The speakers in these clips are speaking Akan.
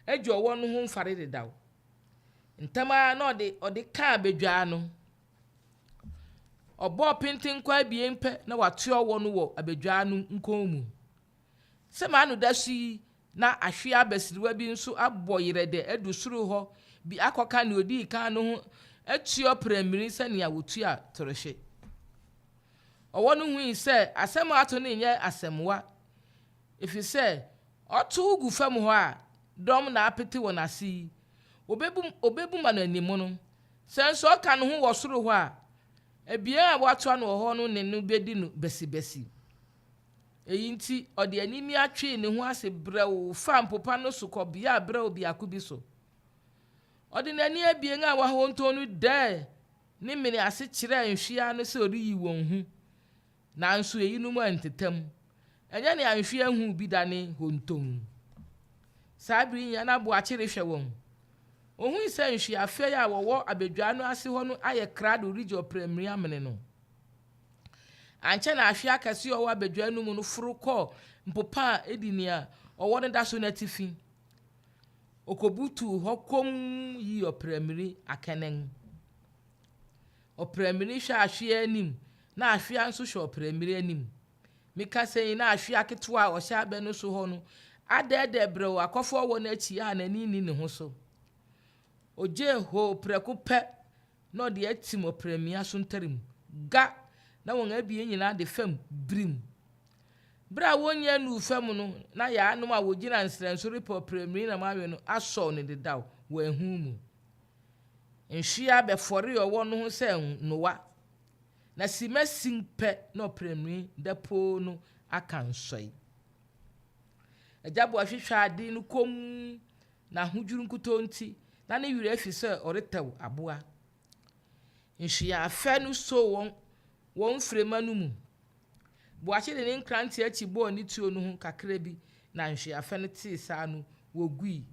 adwo wo no ho mfare dedaw ntama na ode ka abedwa no obo pintin kwa bie mpe na watio wo no wo abedwa no nkon mu se ma no dashi na ahwe abasiriwa bi nso aboyerede adusuru ho bi akoka na odi ka no ho atio premiri se ne awotua torehye owo no hu se asem ato ne nye asemwa efise oto ugu fam ho a dom na apete wona si obebu ma no animu no senso ka no ho wo soro ho a ebia a wato no ho no ne no bedi no besi eyinti ode animi atwe ne ho ase brew fa mpopa no sokọ bia brew bia kubi so ode nani abien a wa ho nto no de ne mene ase kire nhwia no se ori yi won hu nanso eyinu mu antetam enya ne anhwia hu bi dane honton sabri nya na bo akire hwe won ohun ise nhwia fe ya wo abedwa no ase ho no aye krado rigio premier amene no anche na ahwia kase owo abedwa no mu no furukọ mpopa edinia owo ne daso na tifi okobutu hokom yi opremiri akenen opremiri hwa ahwia anim na ahwia nso hwa opremiri anim mika sei na ahwia ketwa o hya be no so ho no adede brew akofo wo na chi a na nini ne ho so oje ho preko pe no de atim opremia so ntarim ga na won abie nyina de fam brim bra wonya nu fam no na ya anum a wogina nsrenso repo premiri na mawe no aso ne de daw wa hu mu nhwia be fori owo no ho se nowa na simasin pe no premiri da po no aka nsoi ajabo ahwehwa ade no kom na hudwuru nkuto nti na ne wire afi se oretaw aboa nhwia afa no so won frema no mu boache de ne nkranti achi bo ni tuo no ho kakra bi na nhwia afa no ti sa no wogui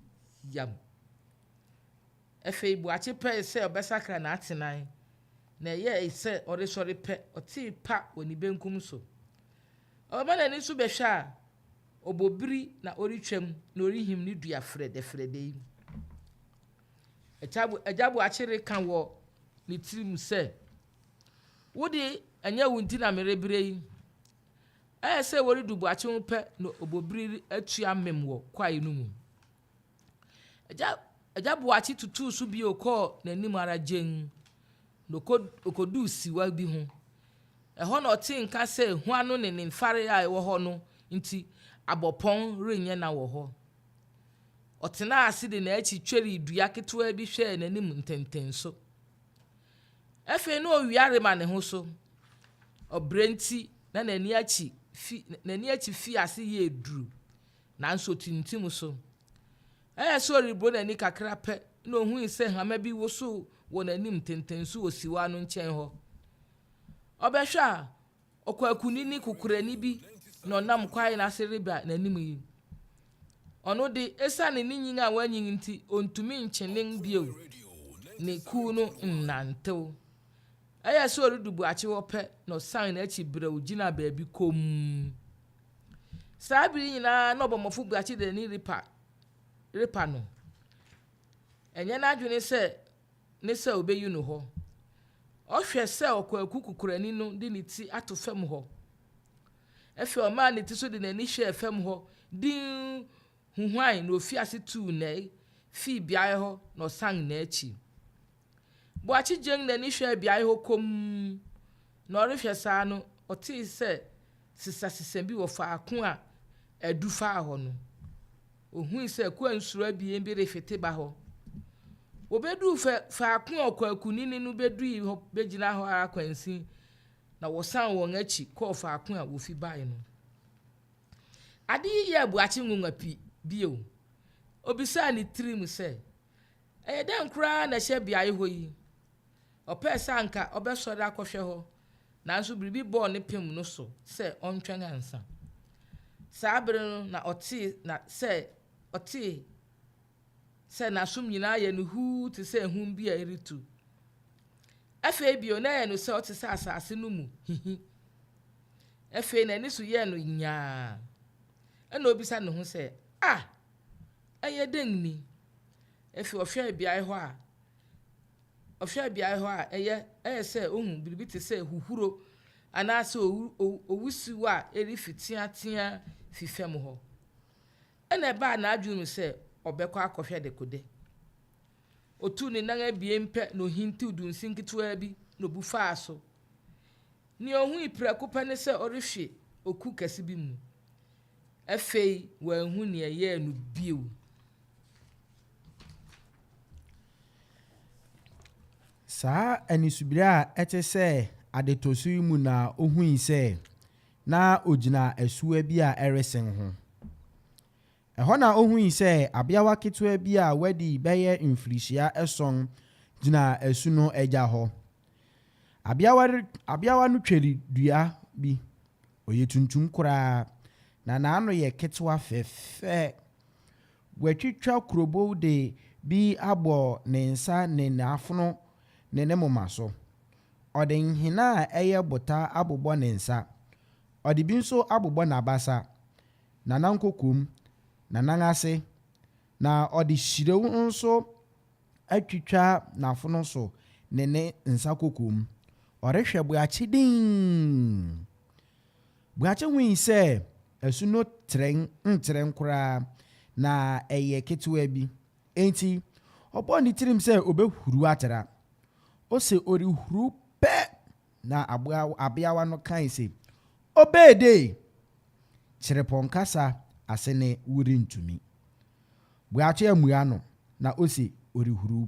yam efe boache pe se obesakra na atenan na ye ise ore sori pe oti pa woni benkum so oba na ni so behwa obobiri na oritwam na orihim ni dua frede yi ejabo achire kan wo ni tirim se wodi anya wunti na merebire yi se wori dubu achi ho pe no obobiri atua mem wo kwai no mu ejabo achi tutu so bi okọ na nim ara jen no okodu siwa bi ho eho na oti nka se hu anu ne nfare a ewo ho no nti abopon renye na wo ho otena aside na achi tweri dua ketwa bi hwe na nim ntenten so efe no owiare ma ne ho so obrenti na nani achi fi ase ye eduru nanso tintim so so ribro nani kakra pe na ohun ise hama bi wo so wo nanim tenten so osiwa no nchen ho obehwa okwakunini kukurani bi no nam kwai na sereba nanim yi ono de esane ni nyinga wanyin nti ontumi nchenen bio ne ku no nnantew so rudubu achi wo pe no san na achi brew gina ba bi kom sabiri nyina no bomofu bu achi de ni ripa no enye na adwene se ne se obeyi no ho ohwe se okwaku kukurani no de ni ti ato fam ho efe o ma ne ti so de nani hwe fam ho din huhwan no fi ase tu na fi bia ho no san na achi boachi jeng na ni hwe bia ho kom na orehwe saa no oti se sisa bi wo fa ako a adu fa ho no ohun se kwa nsura bi bi refete ba ho obedu fa ako okwakunini no bedu ho begina ho akwansi na wo san won achi ko fa ako a wo fi bai no ade ye boachi ngunwa pi bio obisa ni trim se den kura na hye bia ho yi opesa anka obesori akohwe ho nanso biribi ball ne pem no so se ontwen ansa sabre no na oti se na sum nyina ye no hu te se hum bia eritu afa bio na ye no se oti se asase no mu afa na ni so ye no nya na obisa ne ho se ɛyɛ den ni efi ɔhwɛ biae hɔ a ɛyɛ sɛ ohun biribi te sɛ huhuro anaasɛ owusiw a erifi teatea fi fam hɔ ɛna ɛbaa n'adwene mu sɛ ɔbɛkɔ akɔhwɛ dekode otu ne nan abien pɛ na ohintiw dunsi nketewa bi na obu faa so ne ohun iprɛko pɛ ne sɛ ɔrehwe oku kɛse bi mu afei wanhu ne ɛyɛ no bio. Saa anisubire a ɛte sɛ adetoso yi mu na ohui sɛ na ogyina asuwa bi a ɛresen ho. Ɛhɔ na ohui sɛ abeawa ketewa bi a wadi bɛyɛ mfirihyia 7 gyina asu no agya hɔ. Abeawa no tweri dua bi. Oyɛ tuntum koraa na n'ano yɛ ketewa fɛfɛ. Watwitwa kurobo de bi abɔ ne nsa ne n'afono ne moma so. Ɔde nhina a ɛyɛ bota abobɔ ne nsa. Ɔde bi nso abobɔ n'abasa, n'anankokom, n'anan ase, na ɔde hyirew nso atwitwa n'afono so ne nsa kokom. Ɔrehwɛ buakye din. Buakye hui sɛ asu no ntrɛn koraa na ɛyɛ ketewa bi. Enti ɔbɔ ne tirim sɛ obɛhuru atra. Ose orihuru pɛ na abeawa no kan sɛ obede kyerepɔn kasa ase ne wuri ntumi. Buakye amua no na ose orihuru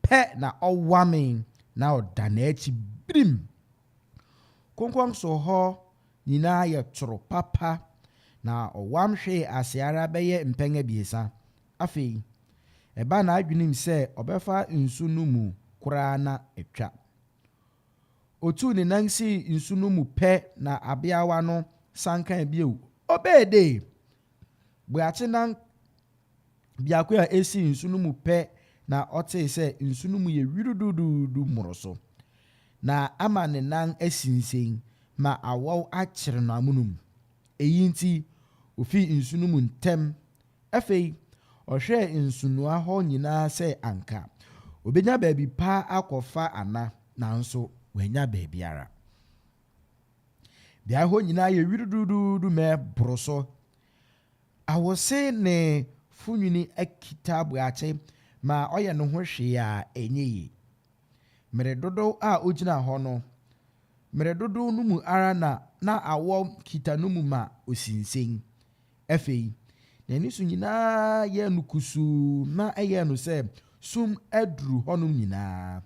pɛ na ɔwame na ɔda n'akyi birim. Konkɔn so hɔ nyinaa yɛ toro papa na ɔwam hwee ase ara bɛyɛ mpɛn 3. Afei ɛba n'adwenem sɛ ɔbɛfa nsu no mu koraa na atwa. Otu ne nan si nsu no mu pɛ na abeawa no sankan bio. Obede buakye nan biako a esi nsu no mu pɛ na ɔte sɛ nsu no mu yɛ wirudududu mmoroso. Na ama ne nan asinsen ma awɔw akyere no amunum. Eyi nti ofi nsu no mu ntɛm. Afei ɔhwɛ nsunoa hɔ nyinaa sɛ anka obenya baabi pa akɔfa ana nanso wanya baabiara. Bea hɔ nyinaa yɛ wirudududu mɛ boroso. Awose ne funwini akita buakye ma ɔyɛ ne ho hwee a ɛnyɛ yi. Mmere dodo a ogyina hɔ no, mmere dodo no mu ara na awɔ kita no mu ma osinsen. Afei n'ani so nyinaa yɛ no kusuu na ɛyɛ no sɛ sum aduru hɔnom nyinaa.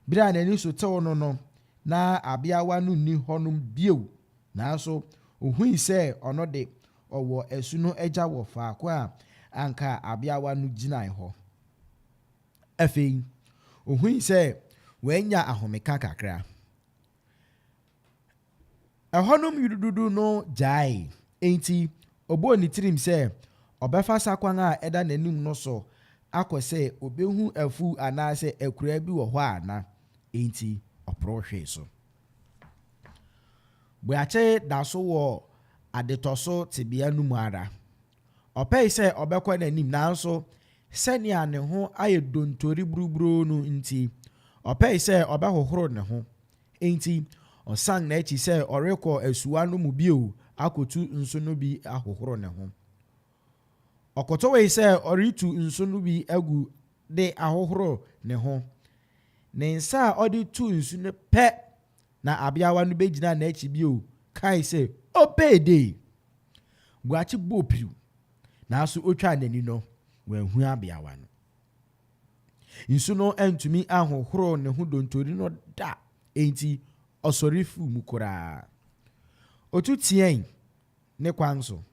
Bere a n'ani so tew no na abeawa no nni hɔnom bio, nanso ohui sɛ ɔno de ɔwɔ asu no agya wɔ faako a anka abeawa no gyinae hɔ. Afei ohui sɛ wanya ahomeka kakra. Ɛhɔnom yududu no gyae. Enti ɔbɔɔ ne tirim sɛ ɔbɛfa sakwan a ɛda n'anim no so akɔ sɛ obehu afu anaasɛ akura bi wɔ hɔ ana. Enti ɔporo hwee so. Buakye da so wɔ adetɔso tebea no mu ara. Ɔpɛi sɛ ɔbɛkɔ n'anim nanso sɛnea ne ho ayɛ dontori buruburo no nti ɔpɛi sɛ ɔbɛhohoro ne ho. Enti ɔsan n'akyi sɛ ɔrekɔ asuwa no mu bio akotu nsu no bi ahohoro ne ho. Ɔkɔtɔwei sɛ ɔretu nsu no bi agu de ahohoro ne ho. Ne nsa a ɔde tu nsu no pɛ na abeawa no bɛgyina n'akyi bio kae sɛ obede. Buakye bɔ piriw nanso otwa n'ani no wanhu abeawa no. Nsu no antumi ahohoro ne ho dontori no da. Enti ɔsɔre fu mu koraa. Otu tien ne kwan so.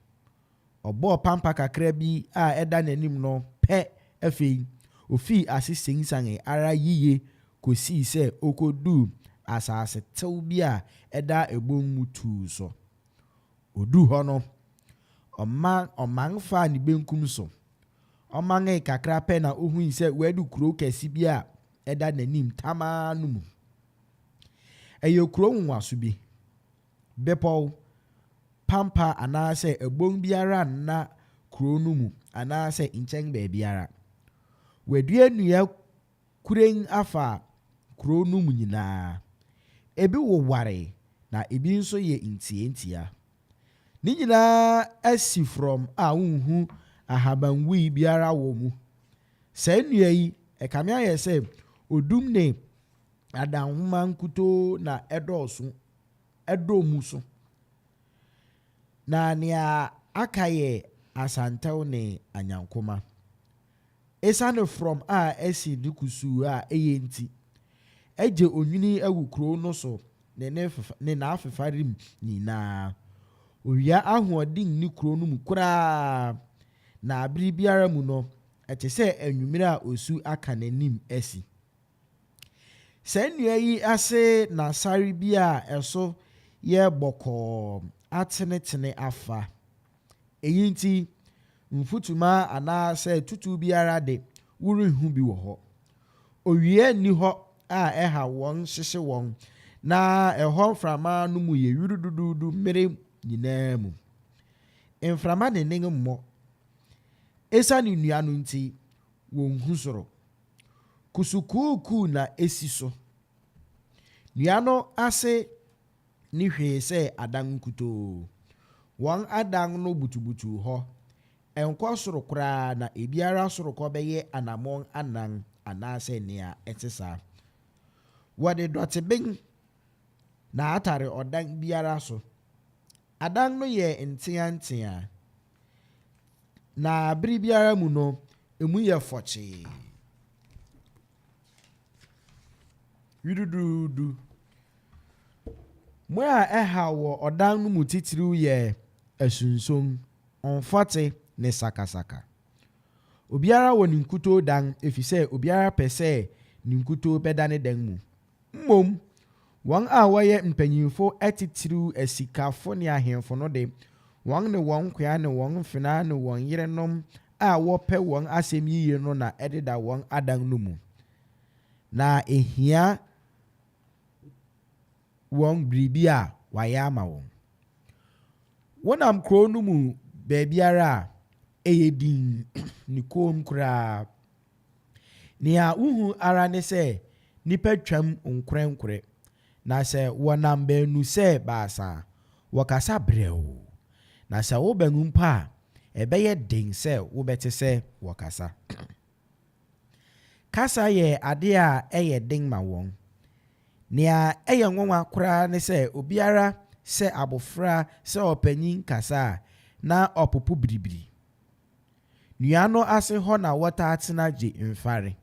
Ɔbɔɔ pampa kakra bi a ɛda n'anim no pɛ. Afei ofi ase sensange ara yiye kosii sɛ okodu asase tew bi a ɛda ebom mu tuu so. Odu hɔ no ɔman fa ne benkum so. Ɔmange kakra pɛ na ohui sɛ wadu kuro kɛse bi a ɛda n'anim tamaa no mu. Ɛyɛ kuro nwaso bi. Bepɔw, pampa anaasɛ ebom biara na kuro no mu anaasɛ nkyɛn baabiara. Wɔadua nnua kuren afa kuro no mu nyinaa. Ebi woware na ebi nso yɛ ntiantia. Ne nyinaa asi from a wonhu ahabanwui biara wɔ mu. Saa nnua yi ɛkame ayɛ sɛ odum ne adanhoma nkutoo na ɛdɔ mu so. Na nea aka yɛ asantew ne anyankoma. Esiane from a asi ne kusuu a ɛyɛ nti ɛgye onwini awu kuro no so ne n'afefarim nyinaa. Owia ahoɔden ne kuro no mu koraa, na abere biara mu no ɛte sɛ anwummere a osu aka n'anim asi. Saa nnua yi ase na sare bi a ɛso yɛ bɔkɔɔ atenetene afa. Eyi nti mfutuma anaasɛ tutu biara de worenhu bi wɔ hɔ. Owia nni hɔ a ɛha wɔn hyehye wɔn, na ɛhɔ mframa no mu yɛ yurudududu mmere nyinaa mu. Mframa dennen mmɔ. Esiane nnua no nti wɔnhu soro. Kusukuukuu na esi so. Nnua no ase ne hwee sɛ adan nkutoo. Wɔn adan no butubutu hɔ. Ɛnkɔ soro koraa, na ebiara sorokɔ bɛyɛ anammɔn 4 anaasɛ nea ɛte saa. Wɔde dɔteben na atare ɔdan biara so. Adan no yɛ nteantea, na bere biara mu no emu yɛ fɔkyee. Yudududu. Mo a ɛha wɔ ɔdan no mu titiriw yɛ asunson, ɔmfɔte ne sakasaka. Obiara wɔ ne nkutoo dan, efisɛ obiara pɛ sɛ ne nkutoo bɛda ne dan mu. Mmom, wɔn a wɔyɛ mpanyinfo atitiriw asikafo ne ahemfo no de, wɔn ne wɔn nkoa ne wɔn mfenaa ne wɔn yerenom a wɔpɛ wɔn asɛm yie no na ɛdeda wɔn adan no mu. Na ehia wɔn biribi a wɔayɛ ama wɔn. Wɔnam kuro no mu baabiara a ɛyɛ din ne kom koraa. Nea wohu ara ne sɛ nipa twam nkorankorɛ, na sɛ wɔnam baanu sɛ baasa wɔkasa brɛw, na sɛ wobɛnu mpa a ɛbɛyɛ den sɛ wobɛte sɛ wɔkasa. Kasa yɛ ade a ɛyɛ den ma wɔn. Nea ɛyɛ nwanwa koraa ne sɛ obiara sɛ abofra sɛ ɔpanyin kasa a na ɔpopo biribiri. Nnua no ase hɔ na wɔtaa tena gye mfare.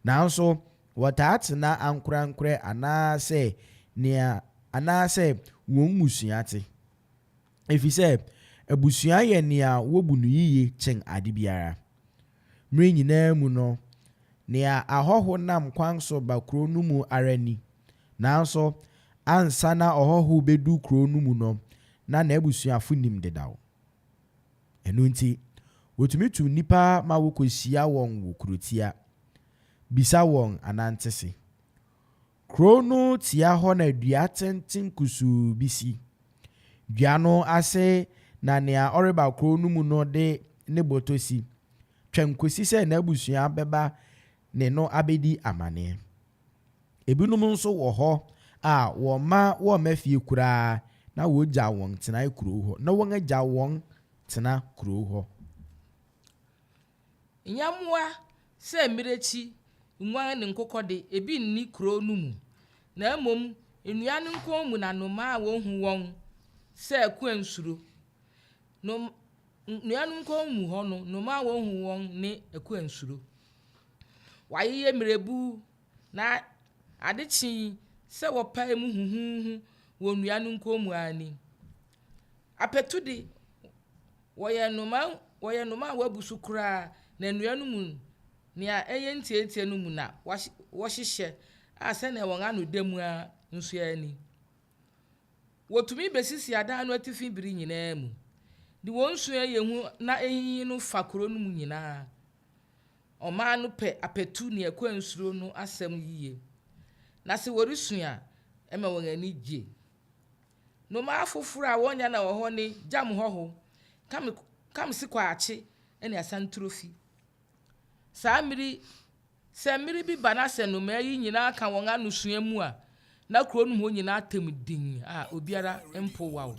Nanso wɔtaa tena ankorankorɛ anaasɛ wɔn musua te. Efisɛ abusua yɛ nea wobu no yiye kyɛn ade biara. Mmere nyinaa mu no, nea ahɔho nam kwan so ba kuro no mu ara ni. Nanso ansa na ɔhɔho bedu kuro no mu no, na n'abusuafo nim dedaw. Ɛno nti wotumi tu nipa ma wokɔhyia wɔn wɔ kurotia, bisa wɔn anante se. Kuro no tia hɔ na dua tenten kusuu bi si. Dua no ase na nea ɔreba kuro no mu no de ne bɔtɔ si. Twɛn kosi sɛ n'abusua bɛba ne no abɛdi amaneɛ. Ebinom nso wɔ hɔ a wɔmma fie koraa, na wɔgya wɔn tena kuro hɔ, na wɔn agya wɔn tena kuro hɔ. Nyamwa sɛ mmirekyi, nguan ne nkokɔ de ebi nni kuro no mu, na mmom nnua no nkɔn mu na nnomaa a wɔhu wɔn sɛ akuansuro. Nnua no nkɔn mu hɔ no, nnomaa a wɔhu wɔn ne akuansuro. Wɔayeyɛ mmirebu na adekyi sɛ wɔpae mu huhuhu wɔ nnua no nkɔn mu ani. Apɛtu de wɔyɛ nnomaa a wɔabu so koraa, na nnua no mu nea ɛyɛ ntiatia no mu na wɔhyehyɛ a sɛnea wɔn ano da mu a nso ani. Wɔtumi besisi adan no atifi biri nyinaa mu. De wɔn sua yɛ hu na ehihi no fa kuro no mu nyinaa. Ɔmaa no pɛ apɛtu ne akuansuro no asɛm yie. Na sɛ wɔresua ɛma wɔn ani gye. Nnomaa afoforo a wɔnya na wɔ hɔ ne gyam hɔho, kam si kwaakye ene asantrofi saa mmiri sɛ mmiri bi ba na sɛ no ma yi nyina ka wɔn anusua mu a na kuro no ho nyina atem din a obiara mpo wawo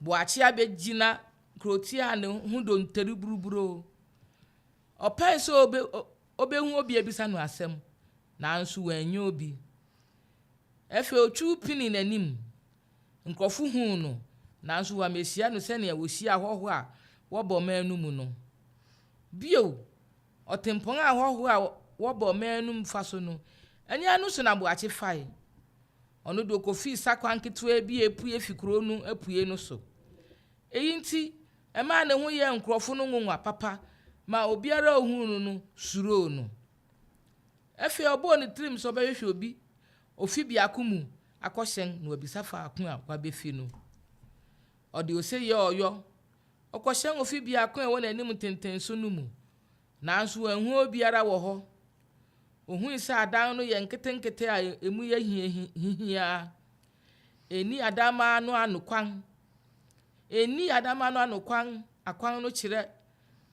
boakye abegyina kroti a ne ho dontari buruburo ɔpɛe sɛ obehu obi abisa no asɛm nanso wanyɛ obi efe otwu pini n'anim nkrɔfo hu no nanso wamehyia no sɛ nea wohyia ahɔho a wɔbɔ man no mu no bio ɔtempɔn ahɔho a wɔbɔ man no mu fa so no anya no so na boakye fae ɔno do kofi sakwan ketewa bi epue fikuro no apue no so eyi nti ɛma ne ho yɛ nkrɔfo no ngonwa papa ma obiara ohunu no suro no efe ɔbɔ ne trim so bɛhwehwɛ obi ofi biako mu akɔhyɛn na obisa faako a wabefi no ɔde ose yɛ ɔyɔ ɔkɔhyɛn ofi biako a ɛwɔ n'anim tenten so no mu nanso ɛho obiara wɔ hɔ ohun sɛ adan no yɛ nketenkete a emu yɛ hihia eni adama no anokwan akwan no kyerɛ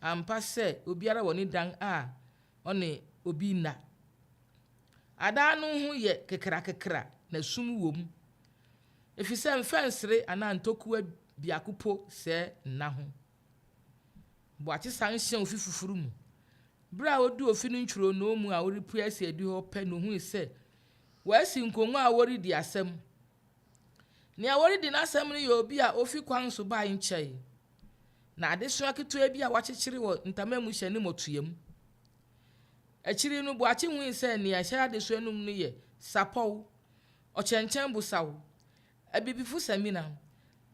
ampa sɛ obiara wɔ ne dan a ɔne obi na adan no ho yɛ kekra na sum wɔ mu efisɛ mfɛnsere ana ntokuwa biako po sɛ nna ho boakye san hyɛn ofi fufuru mu bra odu ofi no ntwuro no mu a oripu asi adi hɔ pɛ no hu sɛ wasi nkonwa a woridi asɛm nea woridi n'asɛm no yɛ obi a ofi kwan so ba nkyɛe na adesoa ketewa bi a wakyekyere wɔ ntama mu hyɛ ne motuyam akyiri no boakye hu sɛ nea hyɛ adesoa no mu no yɛ sapɔw ɔkyɛnkyɛn busaw abibifo samina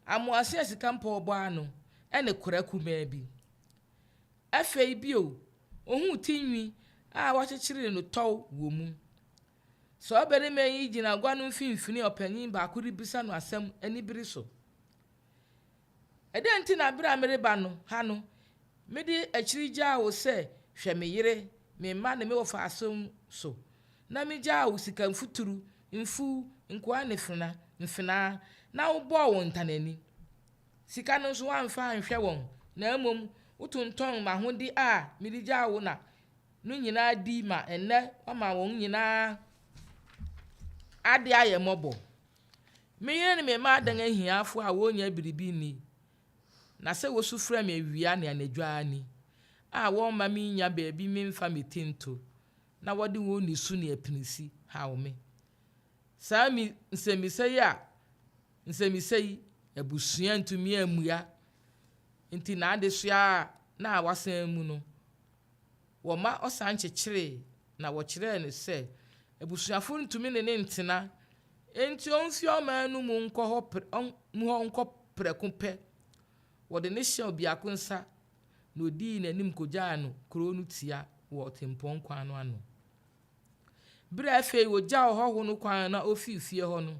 amoase asika mpɔ ɔbɔ ano ɛne kora kumaa bi afei bio ohun tinwi a wakyekyere no tɔw wɔ mu so oberima yi gyina gwa no mfimfini ɔpanyin baako ribisa no asɛm anibiri so ɛdɛn nti na bere a mereba no ha no mede akyiri gyaa wo sɛ hwɛ me yere me mma ne me wɔ fa asɛm so na me gyaa wo sika mfuturu mfu nkoa ne mfena na wobɔ wo ntanani sika no nso wamfa anhwɛ wɔn na mmom utuntɔn ma hodi a mede gyaa wo na no nyinaa di ma ɛnɛ wama wɔn nyinaa ade ayɛ mɔbɔ meyere ne me ma adan ahiafo a wonya biribi ni na sɛ wosu frɛ me awia ne anadwaa ni a wɔn ma me nya baabi me mfa me tinto na wɔde wɔn nisu ne apinisi hawo me saa mi nsɛmisɛyi abusua ntumi amua nti na adesoa na wasan mu no wɔma ɔsan kyekyere na wɔkyerɛ ne sɛ abusuafo ntumi ne ntena enti ɔmfi ɔman no mu nkɔ prɛko pɛ wɔde ne hyɛ obiako nsa na odii n'anim kogyaa no kuro no tia wɔ tempɔn kwan no ano bere afei wogya ɔhɔho no kwan na ofifie hɔ no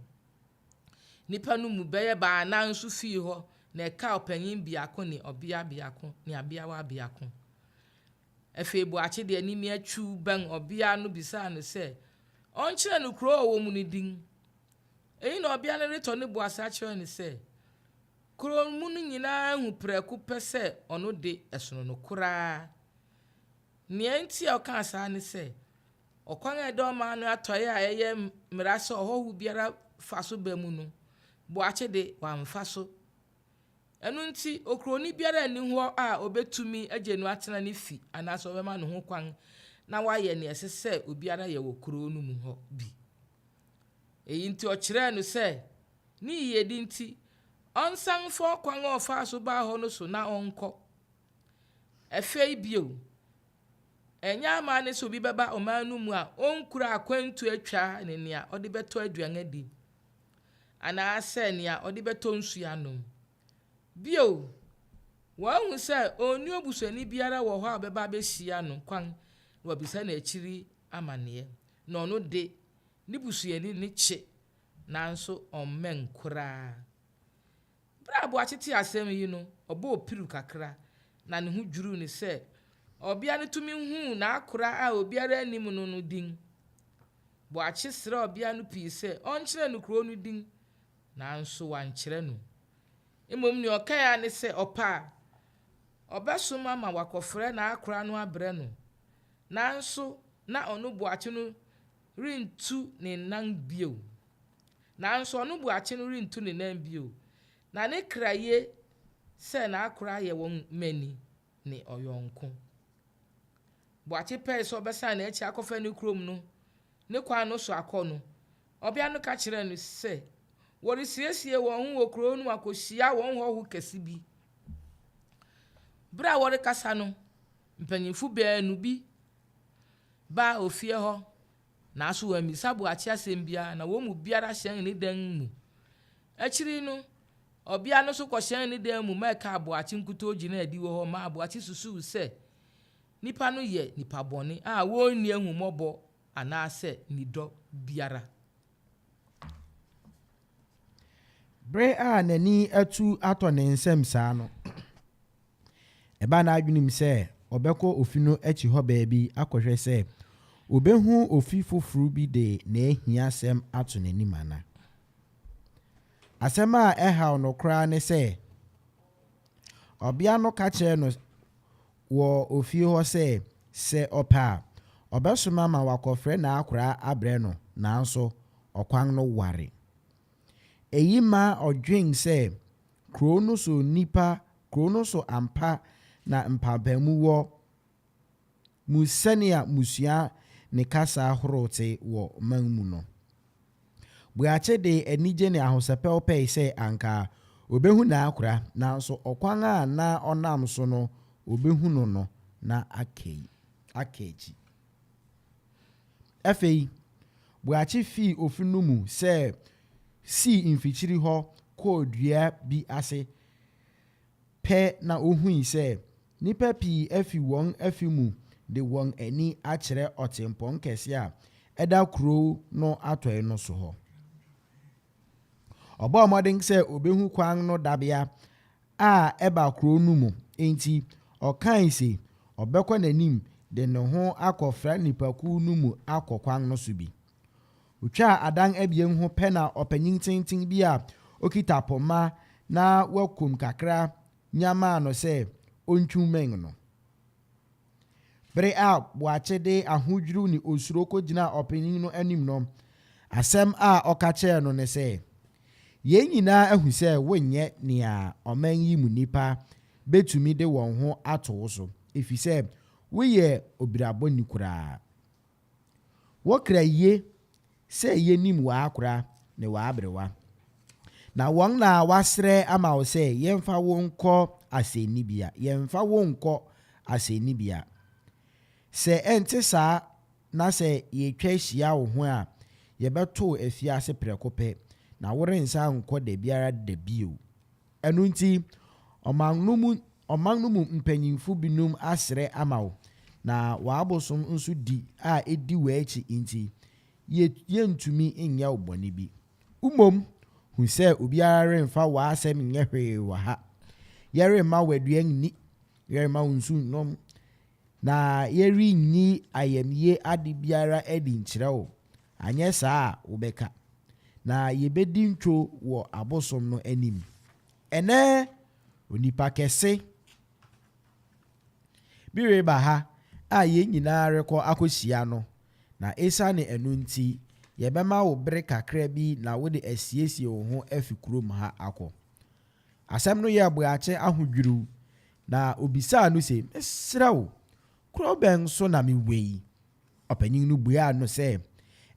nipa no mu bɛyɛ baana nso fii hɔ na ɛka ɔpanyin biako ne ɔbea biako ne abeawa biako afei boakye de animi atwu bɛn ɔbea no bisa no sɛ ɔnkyerɛ no kuro ɔwɔ mu ne din eyi na ɔbea no retɔ ne boasa kyerɛ ne sɛ kuro mu no nyinaa hu prɛko pɛ sɛ ɔno de ɛsono no koraa nea nti a ɔka saa ne sɛ ɔkwan a ɛdɔ ɔman no atɔe a ɛyɛ mmara sɛ ɔhɔho biara fa so ba mu no boakye de wamfa so ɛno nti okuroni biara ani hɔ a obetumi agye no atena ne fi anaasɛ ɔbɛma no ho kwan na wayɛ ne ɛsɛ sɛ obiara yɛ wɔ kuro no mu hɔ bi eyi nti ɔkyerɛ no sɛ ne yiyedi nti ɔnsan fɔ kwan a ɔfa so ba hɔ no so na ɔnkɔ afei bio ɛnyɛ ama ne sɛ obi bɛba ɔman no mu a ɔnkura akwantu atwa ne nea ɔde bɛtɔ aduan adi anaasɛ nea ɔde bɛtɔ nsu anom bio wɔn hu sɛ ɔnni obusuani biara wɔ hɔ a ɔbɛba abɛhyia no kwan wɔbisa na akyiri amanneɛ na ɔno de ne busuani ne kye nanso ɔmmɛn koraa bere a boakye te asɛm yi no ɔbɔ opiru kakra na ne ho dwiru ne sɛ ɔbea no tumi hu na akora a obiara anim no din boakye srɛ ɔbea no pii sɛ ɔnkyerɛ no kuro no din nanso wankyerɛ no mmom ne ɔkae ne sɛ ɔpa Obesoma ma wakofre na akra no abre no. Nanso na onu buache no rintu ne nan bio. Nanso onu buache no rintu ne nan bio. Na ne kraye se na akra ye won mani ne oyonko. Buache pe so obesa na echi akofa ne krom no. Ne kwan no so akọ Obia no ka kire no se wori siesie won hu okro no akohia won ho kesi bi. Bra wori kasa no mpanyimfu baanu bi ba ofie ho na so wa misabu achi asem bia na wo mu biara hyen ni dan mu. Akiri no Obia no so ko hyen ni dan mu ma ka abo achi nkuto gina adi wo ho ma abo achi susu se nipa no ye nipa bone a wo nni ahumobo ana se ni do biara. Bre a nani atu ato ne nsem saa no. Eba na adwenim se obekọ ofi no echi ho baabi akohwe se obehu ofi fofuru bi de na ehia asem ato n'anim ana. Asem a eha no kra ne se obia no ka kire no wo ofi ho se opa obesoma ma wakofre na akra abre no nanso okwan no ware. Eyi ma odwen se krono so ampa na mpapamu wo musania musua ne kasa horote wo manmu no. Buache de enije ne ahosepe opei se anka obehu na akra nanso okwan a na onam so no obehu no na akeji. Afei buache fi ofinumu se si infichiri ho ko dua bi ase pe na ohui se nipa pi afi won afimu de won ani akire otempon kese a eda kro no atoe no so ho. Oba modern se obehu kwan no dabia a eba kro no mu enti okan se obekọ nanim de ne ho akofra nipaku no mu akokwan no so bi. Utwa adan abien ho pe na opanyin tintin bi a okita poma na wakum kakra nyama no se ontwumen no. Bre a buache de ahodwuru ni osuro ko gina opanyin no anim no. Asem a okache no ne se ye nyina ahu se wonye nia oman yi mu nipa betumi de won ho ato so efise woye obirabo ni kura. Wokra ye se ye nim wa akura ne wa abrewa. Na won na wasre ama wo se yemfa wonko asenibia yemfa wonko asenibia. Se ente sa na se ye twa hia wo ho a ye beto afia se prekope na worensa nko de biara de bio. Enu nti omangnumu mpanyimfu binum asre ama wo na wa abosom nso di a edi wachi nti ye ntumi nya obone bi. Umom hu se obiara remfa wa asem nyehwe wa ha. Yere ma waduan ni yere ma unsu nom na yeri nyi ayamye ade biara edi nkyerɛ wo. Anye saa wobeka na yebedi ntwo wo abosom no anim. Ene onipa kese bireba ha a ye nyina rekọ akosia no na esa ne enu nti yebema wo bere kakra bi na wo de asiesie wo ho afikrom ha akọ. Asem no ye abuache ahodwuru na obisa no se mesra wo kro ben so na me wei. Opanyin no bua no se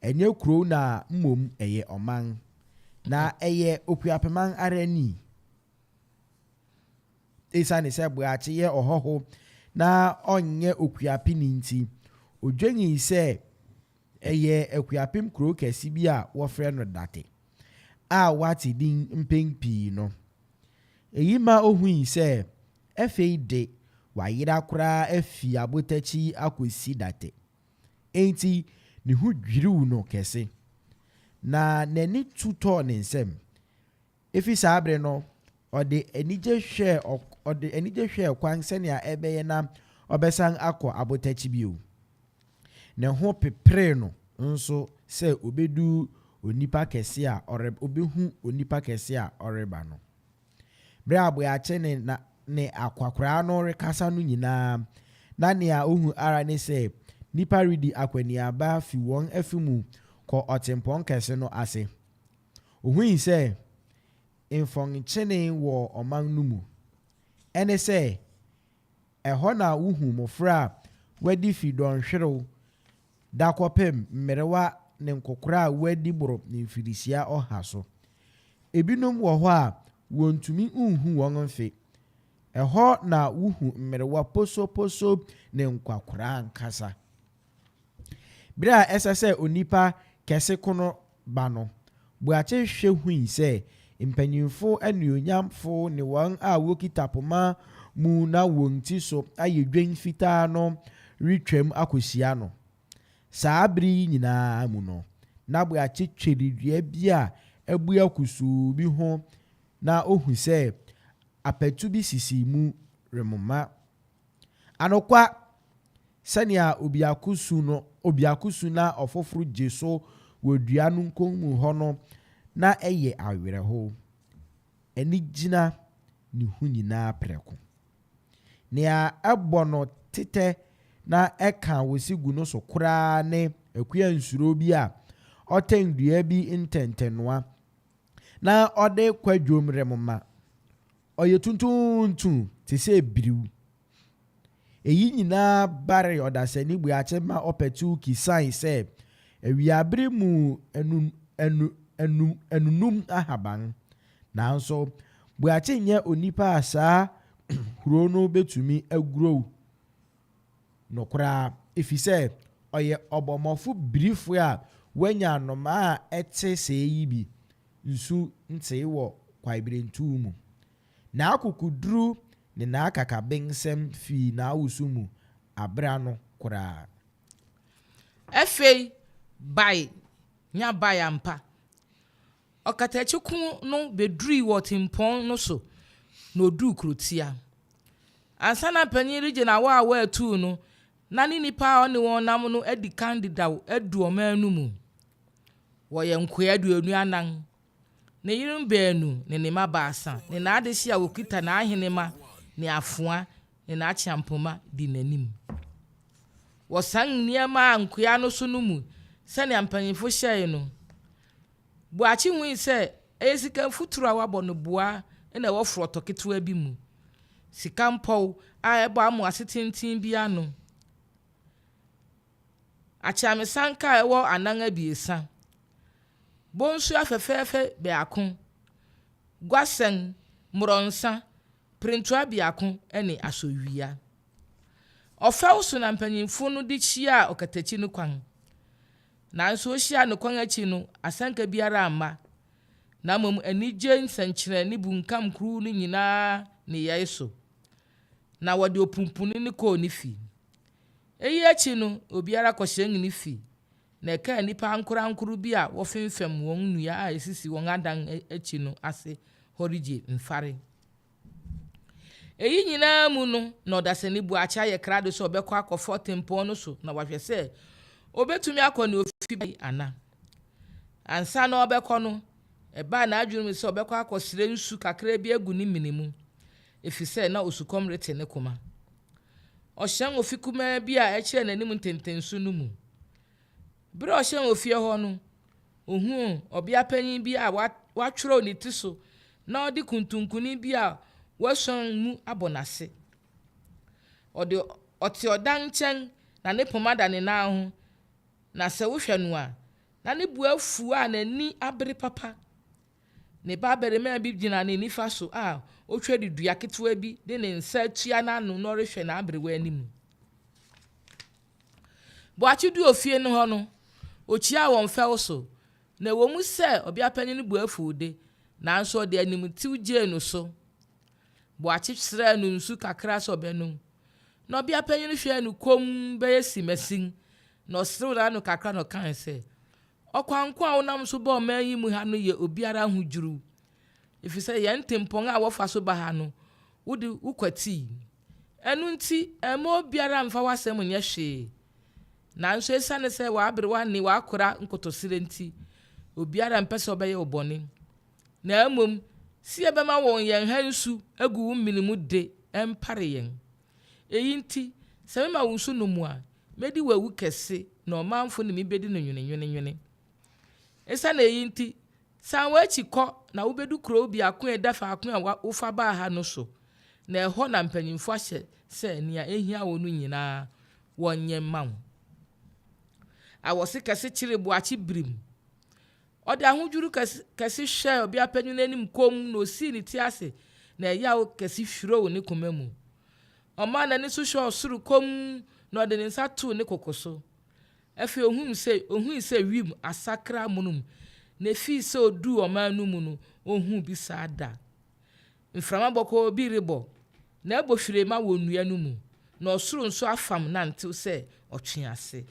enye kro na mmom eye oman na eye okuapeman arani. Esa ne se buache ye ohoho na onye okuape ni nti odwenyi se eye akuapem kro kesi bi a wo frɛ no date a wati din mpempi no. Eyi ma ohui se efei de wayira kura afi abotachi akosi date enti ne hu dwiriw no kese na nani tuto ne nsem efi sabre no ode enije hwe kwan senia ebeye na obesan akọ abotachi bio. Ne ho pepre no nso se obedu onipa kese a obehu onipa kese a oreba no. Bre aboache ne ne akwakora no rekasa no nyinaa na nea ohu ara ne sɛ nipa redi akwaniaba fi wɔn afimu kɔ ɔtempɔn kɛse no ase. Ohu yi sɛ mfɔnkyene wɔ ɔman no mu ɛne sɛ ɛhɔ na wohu mmɔfra a wadi fi dɔnhwerew da kɔpem mmerewa ne nkokora a wadi boro ne mfirisia ɔha so. Ebinom wɔ hɔ a wɔntumi nhu wɔn mfe. Ɛhɔ na wohu mmerewa poso ne nkwakora nkasa. Bere a ɛsɛ sɛ onipa kɛse kono ba no, Boakye hwɛ hui sɛ mpanyinfo anuonyamfo ne wɔn a wokita poma mu na wɔn ti so ayɛ dwen fitaa no retwam akɔhyia no. Saa bere yi nyinaa mu no, na Boakye twere dua bi a abua kusuu bi ho na ohu sɛ apatu bi sisi mu remoma. Anokwa sɛnea obiakusu na ɔfoforo gye so wɔ dua no nkɔn mu hɔ no na ɛyɛ awerɛho. Ani gyina ne ho nyinaa prɛko. Nea ɛbɔ no tetɛ na ɛka wosi gu no so koraa ne akuya nsuro bi a ɔtɛn dua bi ntɛntɛnoa na ɔde kwadwom remoma. Ɔyɛ tuntuntu te sɛ biriw. Eyi nyinaa bare ɔdasani Boakye ma ɔpɛtu kisan sɛ awiabere mu enunum ahaban. Nanso Boakye nyɛ onipa a saa huro no betumi aguro no koraa efisɛ ɔyɛ ɔbɔmɔfo birifo a wanya anoma a ɛte sɛ yi bi nsu ntee wɔ kwaiberentu mu. Na akukuduru ne na akakabensɛm fi na awusu mu abra no koraa. Afei bai nya bai ampa. Ɔkatakyikun no beduri wɔ tempɔn no so na odu krotia. Ansa na panyin regye na wa atu no na ne nipa a ɔne wɔn nam no adi kan dedaw adu ɔman no mu. Wɔyɛ nkoa aduonu anan. Ne yirum beenu ne ne ma baasa ne na adehye a wokita na ahenema ne afoa ne na akyampoma di nanim. Wɔsan nneɛma a nkoa no so no mu sɛnea mpanyinfo hyɛe no. Boakye hui sɛ ɛyɛ sika futuro a wabɔ no boa na ɛwɔ frɔtɔ ketewa bi mu. Sika mpɔw a ɛbɔ amo ase tenten bi ano. Akyamesanka a ɛwɔ anan abiesa. Bonsu afɛfɛɛfɛ baako. Gwasen, mmoronsa, prentua biako ne asowia. Ɔfɛw so na mpanyinfo no de kyia a ɔkatakyi no kwan. Nanso ohyia no kwan akyi no asanka biara amma. Na mmom anigye nsankyerɛ ne bunkam kuru no nyinaa ne yɛe so. Na wɔde opumpuni ne kɔɔ ne fi. Eyi akyi no obiara kɔhyɛ ne fi. Na ɛka nipa ankorankoro bi a wɔfemfam wɔn nnua a esisi wɔn adan akyi no ase hɔregye mfare. Eyi nyinaa mu no na ɔdasani Boakye ayɛ krado sɛ ɔbɛkɔ akɔfɔ tempɔn no so na wahwɛ sɛ obetumi akɔ ne ofi bi ana. Ansa na ɔbɛkɔ no ɛbaa na adwene sɛ ɔbɛkɔ akɔsrɛ nsu kakra bi agu ne mene mu. Efisɛ na osukɔm rete ne koma. Ɔhyɛn ofi kumaa bi a ɛkyerɛ n'anim ntentensu no mu. Bere ɔhyɛn ofie hɔ no, ohuu ɔbea panyin bi a watwerɛw ne ti so na ɔde kuntunkuni bi a wɔsɔn mu abɔ n'ase. Ɔte ɔdan nkyɛn na ne poma da ne nan ho. Na sɛ wohwɛ no a, na ne bu afu a n'ani abere papa. Ne babarima bi gyina ne nifa so a otwa de dua ketewa bi de ne nsa atua n'ano na ɔrehwɛ n'aberewa anim. Boakye du ofie no hɔ no, okyia wɔn fɛw so, na ɛwɔ mu sɛ ɔbea panyin no bu afu de, nanso ɔde animtiw gyee no so. Boakye srɛ no nsu kakra sɛ ɔbɛnom. Na ɔbea panyin no hwɛ no kom bɛyɛ simasin, na ɔserew n'ano kakra na ɔkae sɛ, ɔkwanko a wonam so bɔ ɔman yi mu ha no yɛ obiara ho dwiriw. Efisɛ yɛn tempɔn a wɔfa so ba ha no, wode wokwati. Ɛno nti, ɛma obiara mfa w'asɛm nyɛ hwee. Nanso esiane sɛ w'aberewa ne w'akora nkotosire nti, obiara mpɛ sɛ ɔbɛyɛ wo bɔne. Na mmom, si ɛbɛma wɔn yɛn ha nsu agu wo mene mu de empare yen eyi nti se me ma wo nso no mu a medi wawu kese na omanfo ne me bedi no nwene esa na eyi nti san wa chi kɔ na wo bedu kro bi ako edafa ako a wo fa ba ha no so na ɛhɔ na mpanyimfo ahye sɛ nia ehia wo no nyinaa wonye ma wo awose kese kyire boachi birim ɔde ahodwuru kese hwɛ obi apanyu n'anim kom na osi ne ti ase na ɛya wo kese hwiro wo ne koma mu ɔma na ne so hwɛ ɔsoro kom na ɔde ne nsa to ne kokoso efe ohun sɛ wim asakra munum na fi sɛ odu ɔma no mu no ohun bi saada mframa bɔkɔ bi rebɔ na ɛbɔ hwire ma wɔ nnua no mu na ɔsoro nso afam nantew sɛ ɔtwe ase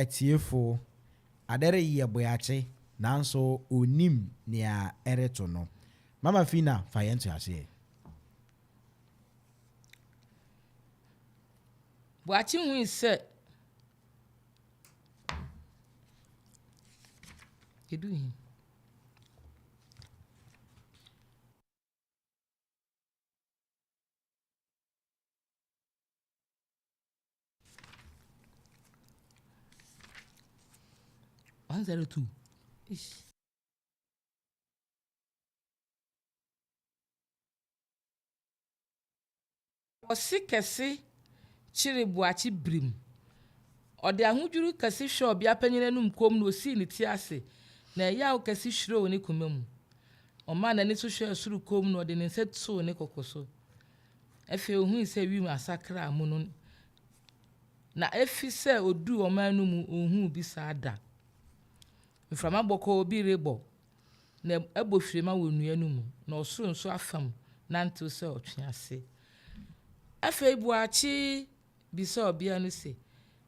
etiefo adere ye boyache nanso onim nea ereto no mama fina fa yentu ase boachi hu se edu hin $102. Osi kese chiri buachi brim. Ode ahodwuru kese hwe obia panyina num kom no osi ne ti ase na ya o kesi hwire oni kumam oma na ni so hwe suru kom no de ne nsetso ne kokoso efe ohun se wi masakra amu no na efi se odu oma no mu ohun bi sada mframa boko obi rebo na ebofire ma wonua no mu na osoro nso afam na nto se otwease efe buachi bi se obia no se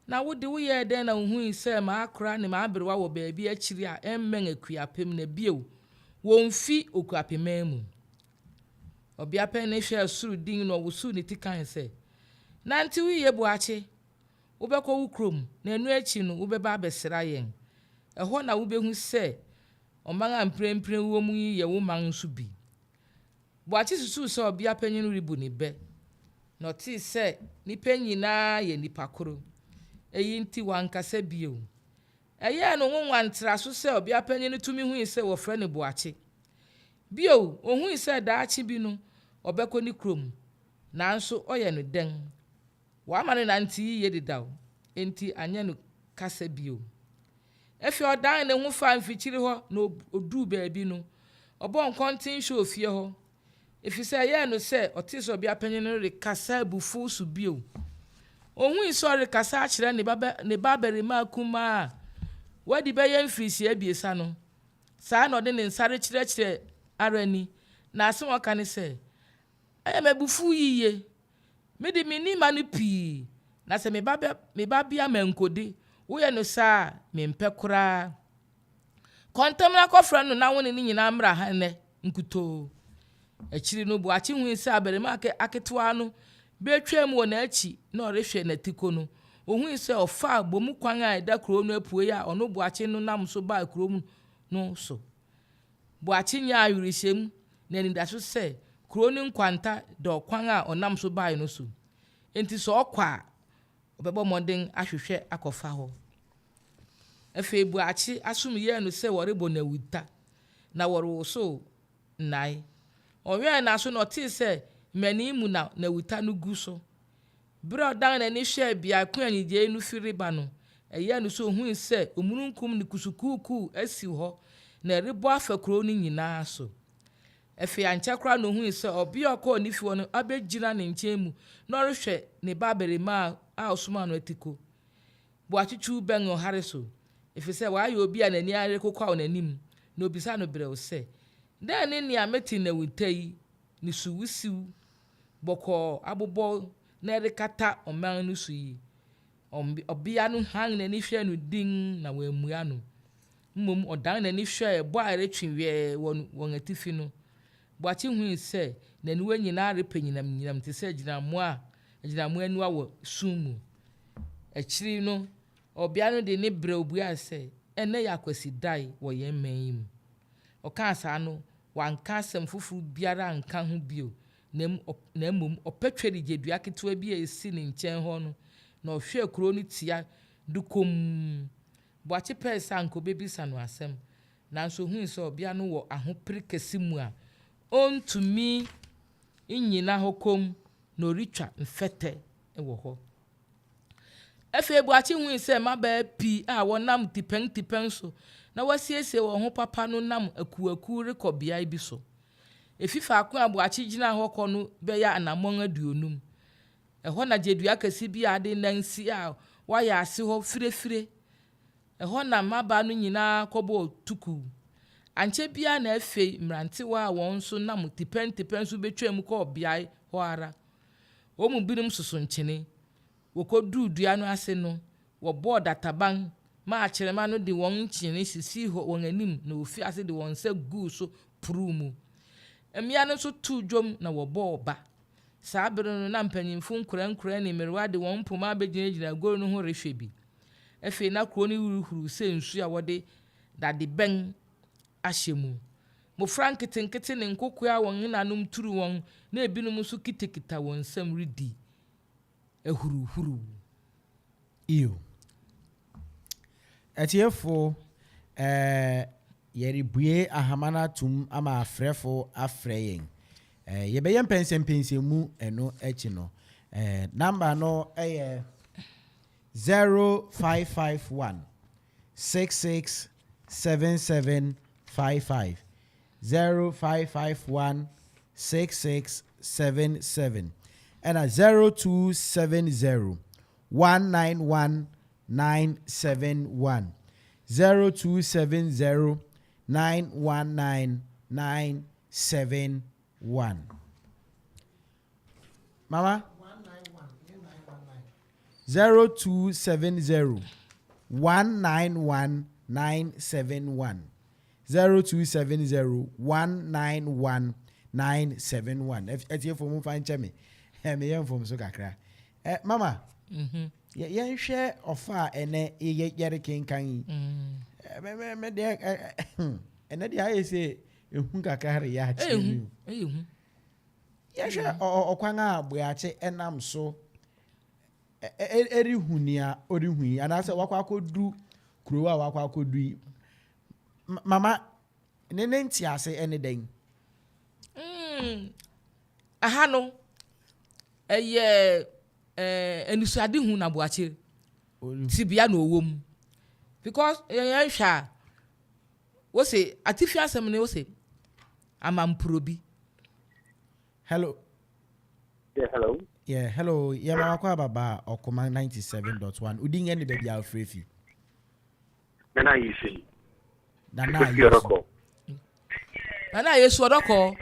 na wode wo ye den na ohun se ma akra ne ma aberewa wo baabi akiri a emmen akuapem na bio wonfi okuapem mu obia pen ne hwe asuru din no wosu ne tikan se na nti wo ye buachi wo bekọ wo krom na enu achi no wo beba abesra yen eho na wo behu se omanga mprempren wo mu ye wo man nso bi buachi susu se obia panyin ribu ne be no ti se ni panyina ye nipa koro eyi nti wankasa bio eye no nwantra so se obia panyin tumi hu se wo frɛ ne buachi bio ohun se daachi bi no obekọ ni krom nanso oye no den wa mane na nti ye didaw enti anya no kasa bio efi odan ne hu fa mfikyiri ho na odu baabi no obo nkontin hwe ofie ho efi se ye no se otiso bia panyin no rekasa bufu su bio ohun isori kasa akire ne babere ma kuma wadi be ye mfirisi abiesa no saa na ode ne nsare kire arani na ase waka ne se aya mebufu yiye medi mini manu pi na se me babia mankodi wo ye no saa me mpekura kontam na kofra no na woni ni nyina mra ha ne nkuto akiri no buachi hu se abere ma aketwa no betwam wo na achi na orehwe na tiko no ohun se ofa bomu kwan a da kro no apue ya ono buachi no nam so ba kro mu no so buachi nya ayurishem na ni da so se kro ni nkwanta do kwan a onam so ba no so enti so okwa obebo moden ahwehwe akofa ho efe buachi asum ye no se worebo na wuta na woro so nai owe na so no ti se mani mu na wuta no gu so bro dan na ni hwe bia ku anyije nu firiba no eye no so hu se omurunkum ni kusukuku asi ho na rebo afakro ni nyina so efe anchakra no hu se obi okọ ni fi wono abegina ne nchemu no rehwe ne babere ma a osuma no etiko buachichu ben o hareso efe se wa ya obi a nani are kokwa onanim no bisa no bre o se den ni ameti na wutai ni suwusiw boko abobo na rekata oman no suyi obia no hang na ni hwe no din na wamua no mmom odan na ni hwe bo a retwe won atifi no buachi hu se na ni wanyina repanyinam te se ginamo anu awo sumu akiri no obia no de ne bre obua se ene yakwasi dai wo ye manyi oka asa no wanka asem fufu biara nka ho bio na mmom opetweri jedua ketwa bi esi ne nchen ho no na ohwe kro no tia dukom buachi pesa nko bebisa no asem nanso hu se obia no wo ahopere kasimu a ontumi nyina hokom no ritwa mfete ewo ho efe buachi hu se maba pi a wonam tipen so na wasiesie wo ho papa no nam akuaku rekobia bi so efifa akwa abuachi gina ho kọ no be ya anamon aduonum eho na jedua kasi bi ade nansi a waya ase ho firefire eho na maba no nyina kobo tuku anche bia na efe mrante wa won so nam tipen so betwam ko obia ho ara o mu binim susu nchene wokodu dua no ase no wo board ataban ma akyerema no de won nchene sisi ho won anim na ofi ase de won se gu so prumu emia no so tu dwom na wo boba saa bere no na mpanyimfu nkura ne merwa de won poma abegyina goro no ho rehwe bi efe na kro ni huruhuru se nsu a wode dade ben ahyemu mo franketenkete ne nkokua won nanum turu won na ebinum so kitekita won sam redi ehuruhuru iyo etiefo yeribue ahamana tum ama afrefo afreyen yebeye mpensempensemu eno echi no number no 0551 66 667755 0551 6677 and 0270 191 971 0270 919 971. Mama 0270 191 971 0270 191 971. If you for find chemi me yam from so kakra mama ye share offer ene ye yere kenkan me de ene de aye say ehun kakra ya chi ehun ye share okwan agboache enam so eri hunia ori hui anase wakwa akodu kurowa wakwa akodu mama nene ntiase ene den aha no eye enusade hu na boache tibia na owom because yan hwa wo say artificial asem ne wo say amamprobi. Hello. Yeah, hello. Yeah, mama kwa baba okoma 97.1. Udin any baby alfrefi. Nana Yesu. Nana Yesu odoko.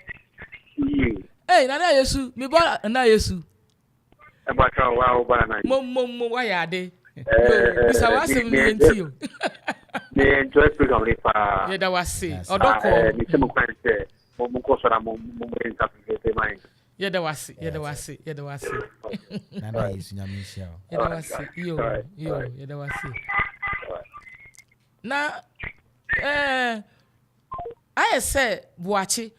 Hey, Nana Yesu, me bo Nana Yesu. Abaka wa bana. Mo wa ya de. Bisa wa sem ni enti o. Me enjoy program ni pa. Ye da wa se. Odoko. Me temo kwanse. Mo ko sora mo interpret mai. Ye da wa se. Nana Yesu nyamisha. Ye da wa se. Yo, ye da wa se. Na I say boache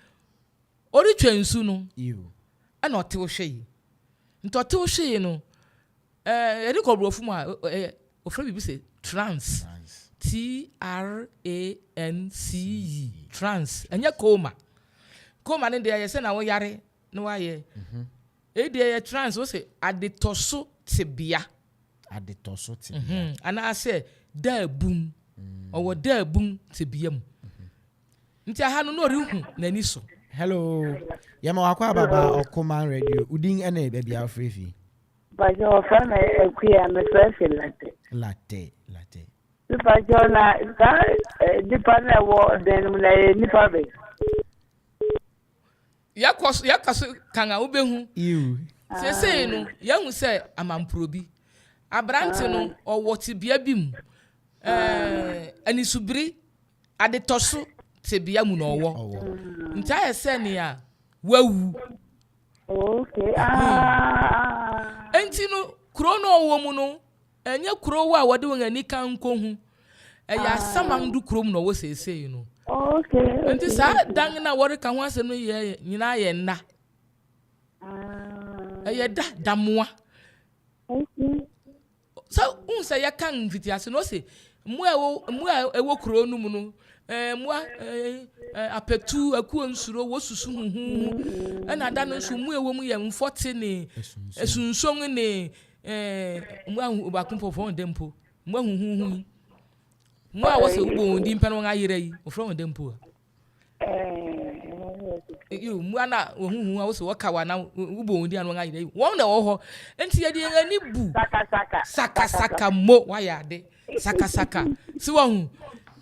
ori twensu no ana ote wo hwe yi ntote wo hwe yi no eri ko brofu mu a ofra bibi say trans TRANCE trans anya coma ne de ye say na wo yare no wa ye de ye trans wo say adetoso tibia ana say da bum owo da bum tibia mu nti aha no rihu nani so. Hello. Yama wakwa baba okoma radio. Udin ene baby alfrefi. Bajo fana ekuya me fresh latte. Bajo na da dipana wo den na nipa be. Yakaso kanga ubehu. You. Sese no yahu se amamprobi. Abrante no owo tibia bim. Anisubiri adetoso tibia mu no owo. Nta ese ne a wawu. Okay. Enti no kuro no owo mu no enye kuro wa wode won ani kan nkohu. Eya samandu kuro mu no wo sese no. Okay. Enti sa dan na wore ka ho ase no ye nyina ye nna. Eye damoa. Okay. So unsa ya kan vitiase no se mu ewo kuro no mu no mua apetu aku nsuro wo susu huhu na da no nso mu ewo mu ye mfote ne esunson ne mu ba kumpofo ndempo mu huhu mu a wo se ugbo ndi mpa no ngayire yi ofro ndempo you mu ana huhu a wo se wokawa na ugbo ndi anu ngayire yi won na wo ho enti ye de ani bu saka mo wa ya de saka si wo hu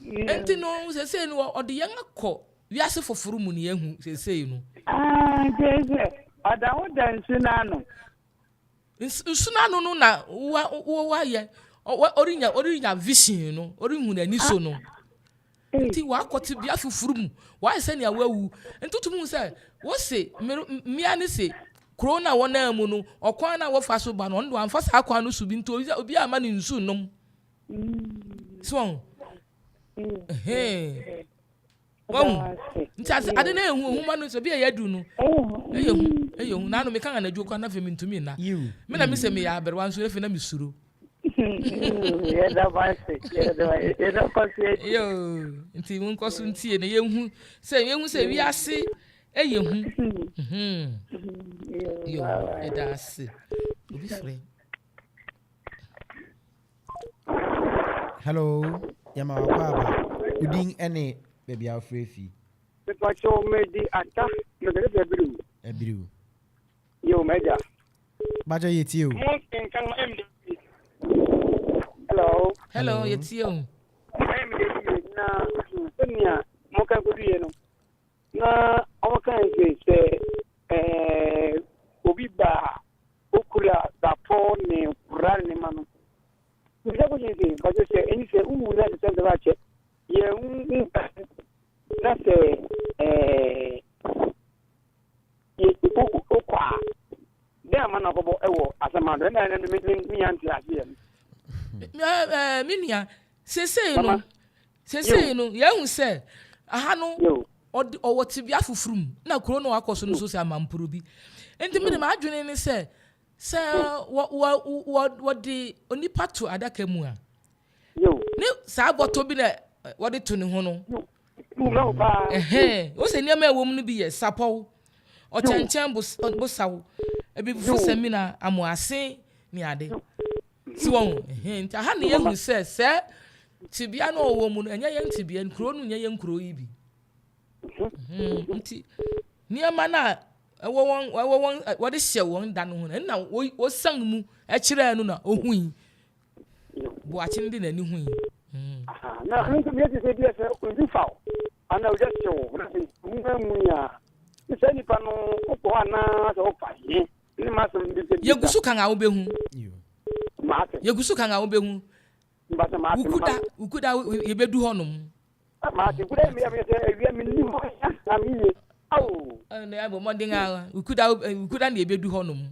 enti no sese no ode yen akọ wiase foforo mu ne yehu sese no jeje oda wo dan sunanu no na wa ye orinya vision no orihu na ni so no enti wa akọte bia foforo mu wa se ne awawu enti tumu se wo se mia ne se corona wona mu no okwan na wo fa so ba no ndo amfa sa akwan no subi nto obi ama ne nsu nom so wow nti ade na ehu ma no so bia ya du no eyehu na no me kan na dwo kwa na fe mintumi na me na me se me ya aberwa nso efe na me suro yo nti mun koso ntie na yehu se wi ase eyehu yo eda ase obi frɛ. Hello. Yama wakwa Udin any baby our free fee. The patrol made the attack, Ebiru. You major. Baja yet you. Hello. Hello, it's you. Na moka kudu no na awaka say obi ba okura da po ne ran ne manu we go say but you say any say u na the center ba che ye na say ye ku kwa dem na bobo ewo asamado na na me anti ase Minia, Sese no, yahu se, aha no, o tibia fufrum, na kuro no akoso no so se amampuru bi. Enti me ma adwene ne se wo de onipa to adaka mu a. Ne sa boto bi na wo de to ne ho no. O se niam ewom no bi ye sapow. O chenchem bo sawo. Ebi fu semina amoase ni ade. Si won nti aha ne yahu se tibia no wo mu no enya ye tibia nkuro no nya ye nkuro yi bi nti niama na wo de hye won da no ho na wo sang mu e kire no na ohui bo achi ndi na ni hui na nko bi se dia se ndi fa ana o just show na mu ya se ni pa no ko ana so fa ye ni ma so ndi se ye gusu kan a wo behu ye gusu kan a wo behu ukuda yebedu honum maati kuda mi ya se ewia mi ni mo na mi ye awu na abo modinga ukuda na yebedu honum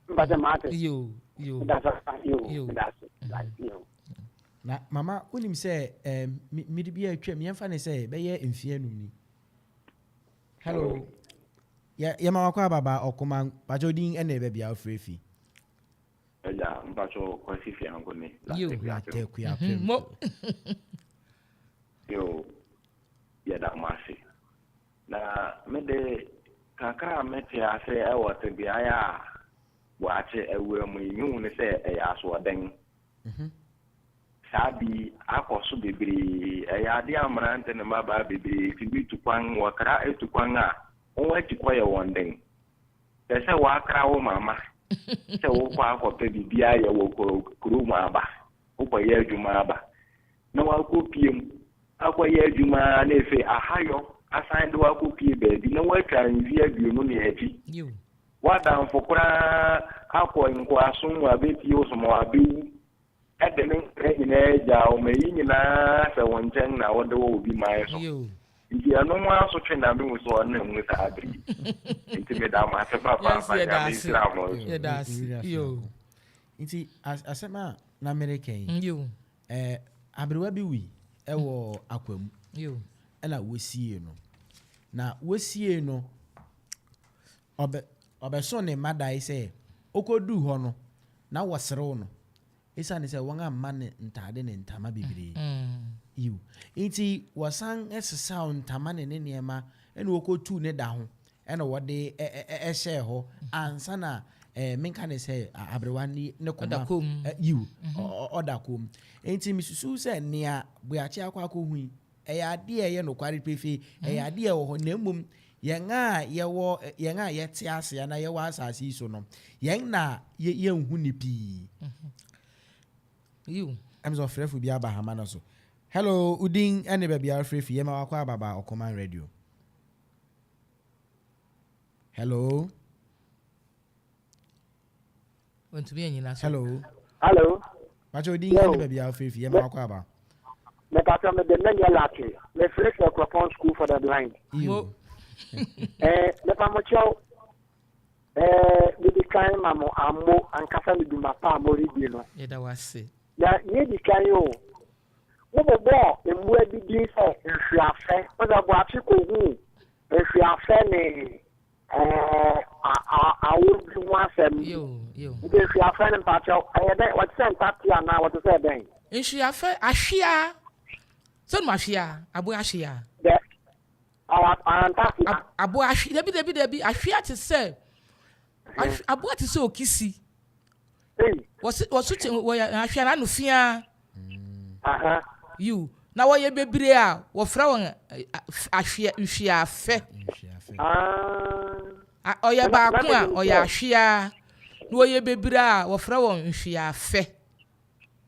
mbata maati yo na mama unim se midi bia atwa mi emfa ne se be ye mfie num ni hello ya mama kwa baba okoma bajo din ene be bia ofrefi ya mpacho kwa sisi yangu ni late kuya yo ya da masi na mede kakra mete ase ewo te bia ya wache ewe mu nyu ne se ya so den sabi akoso bebiri ya de amrante ne maba bebiri tibi tukwan wakra etukwan a onwa tikwa ya wonden pese wakra wo mama se wo kwa ko pe bibia ya wo kuru mu aba wo ye adwuma aba na wa ko piem akwa ye adwuma na efe ahayo asan de wa ko pie be na wa kan vi aduonu ne afi wa dan fokora akwa nko asun wa be pie osomo abewu ede ne nyina ja o me nyina se wonchen na wo de wo bi mai so nti ano nwa so twe na me wo so na mu sa abri nti me da ma se papa ya me sira mo yo nti asema na American yo abrewa bi wi ewo akwam yo na wosie no na wosie no obeso ne madai se okodu ho no na wosrew no isa ne se won amma ne ntade ne ntama bibiri you nti wasan esesa ntama ne niema ene wokotu ne da ho ene wode ehye ho ansa na menka ne se abrewa ni ne koma you odakom nti misusu se nea buachi akwa hui eya de eye no kware pefe eya de ho na mmom yen a yete ase na ye wa asase so no yen na ye hu ni pi you amzo frefu bi abahama no so hello udin ene ba bia frefu ye ma wakwa baba okoma radio hello want to be anyina so hello bacho udin ene ba bia frefu ye ma wakwa baba me papa me de nanya lati me fresh microphone school for the blind you me pa mo cho di kan mamo ammo an kasa mi du mapa mo ribi no ye da wase ya ye di kan yo wo bo emu adi di so nhwiafe wo da bo afi ko hu nhwiafe ne awo bi wasem yo nhwiafe ne pa cho ayede what sent party na what say ben nhwiafe ahwia so no ahwia abo ahwia abo ahwia debi ahwia te se abo te se okisi wasu ahwia na no fia aha you na woye bebre a wo fra won ahwe nhwia fe oye ba ko a oye ahwia na woye bebre a wo fra won nhwia fe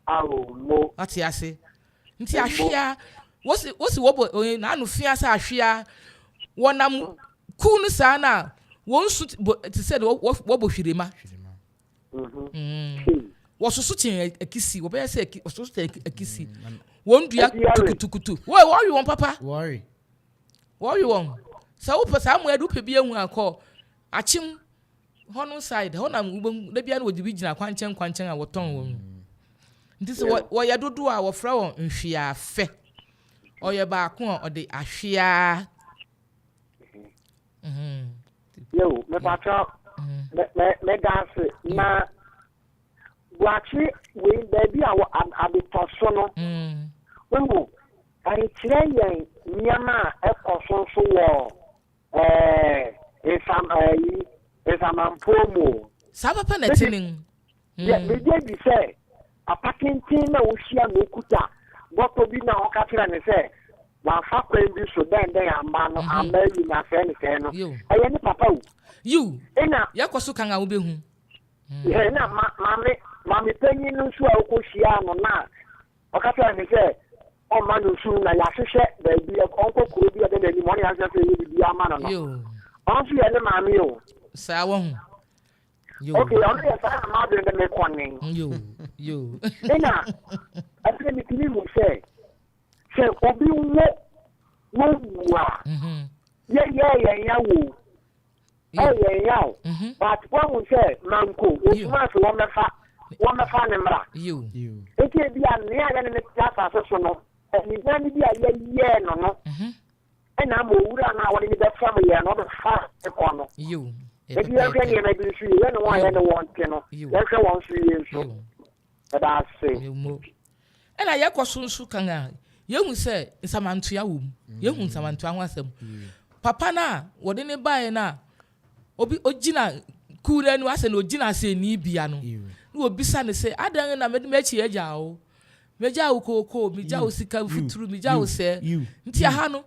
mo ati ase nti ahwia wosi wobo na anu fia sa ahwia wonam ku no sa na won su ti said wobo hwirema wososo tin akisi wo be say wososo tin akisi won dua tukutukutu wo won papa worry won sa wo pesa mo edu pe bia hu akọ achim hono side honam da bia na wodibi gina kwancen a woton wo nti se wo ya dodo a wo fra won nhwia fe oye ba ko o de ahwia yo me patra me gas na wachi we baby abitoso no wo ai kire yen nyama ekosonso wo esam promo sa papa na tinin me dey be say apakentin na wo hia no kuta goto bi na o ka tira ne say wa fa kwen bi so den amba no amba yi na fe ne no aye ni papa wo you ena yakoso kan a wo behu na mami penyin no so a ko hia no na o ka tira ne say o ma no su na ya hwehwe da bi onko kuro bi da ni mo ne ya se yi bi ama no yo on fi ene mami o sa wo hu yo okay on ya sa ma de me konin yo ena after me kini mo say obi wo wa ye ya wo ya but one say manko o ma so wo me fa ne mra yo eke bi a ne ya ne ta fa so no ni zani bi a ye no ena mo wura na wo ni be fa mo ye no be fa e ko no yo e bi ya kan ye na bi su ye no wa ye no won ke no ye hwe won su ye so da say mo ena yakoso nsu kan a yehu se nsamantu ya wom yehu nsamantu anwasem papa na wode ne bae na obi ogina kure nu ase na ogina se ni bia no na obisa ne se adan na mechi eja o meja wo koko meja wo sika futuru meja wo se nti aha no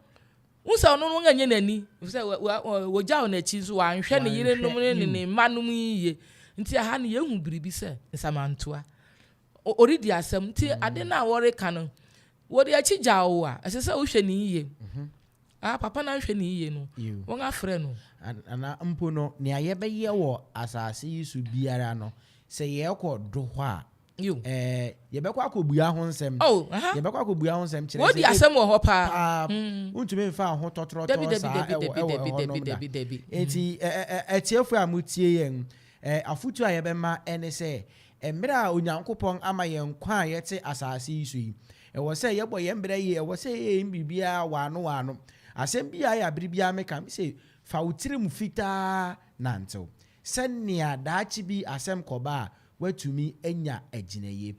unsa no no nganye nani se woja wo na chi so wa nhwe ne yire num ne manum yiye nti aha ne yehu biribi se nsamantu a oridi asem nti ade na wore kan wo de achi jawo a asese wo hwe ni yiye papa na hwe ni yiye no won afre no ana mpo no ne ayebe ye wo asase yisu biara no se ye ko do ho a ye be kwa akobua ho nsem ye be kwa akobua ho nsem kire wo di asem wo ho pa untumi mfa ho totoro to sa debi enti etiefu amutie yen afutu a ye be ma ene se emre a onyankopon ama yen kwa a yete asase yisu yi ewo se ye boye mbere yi ewo se ye mbibia wano asem bia ya biribia meka mi se fa utire mu fita nantew senia daachi bi asem koba watumi enya aginaye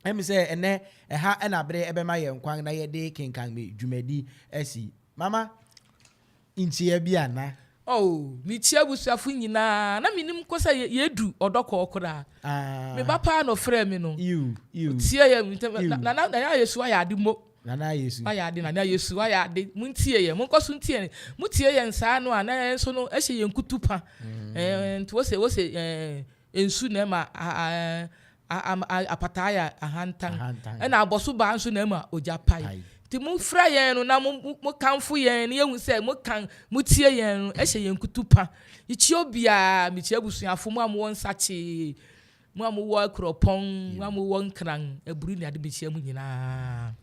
em se ene ha na bere ebema ye nkwan na ye de kenkan me dwumadi asi mama inchie bia na mi chia busuafo nyina na minim kosa yedu odoko okura me papa no frɛ me no you tie ye na ya yesu ayade mo na yesu ayade na yesu ayade muntie ye munkoso ntie mutie ye nsa no ana enso no ehye ye nkutupa nti wose ensu na ma apataya ahantan na aboso ba nso na ma ojapai ti mu fra yen no na mu kanfo yen ye hu se mu kan mu tie yen no ehye yen kutupa ichi obia mi chi abusuafo mu amwo nsache mu amwo akropon mu amwo nkran aburu ni ade bi chi amu nyina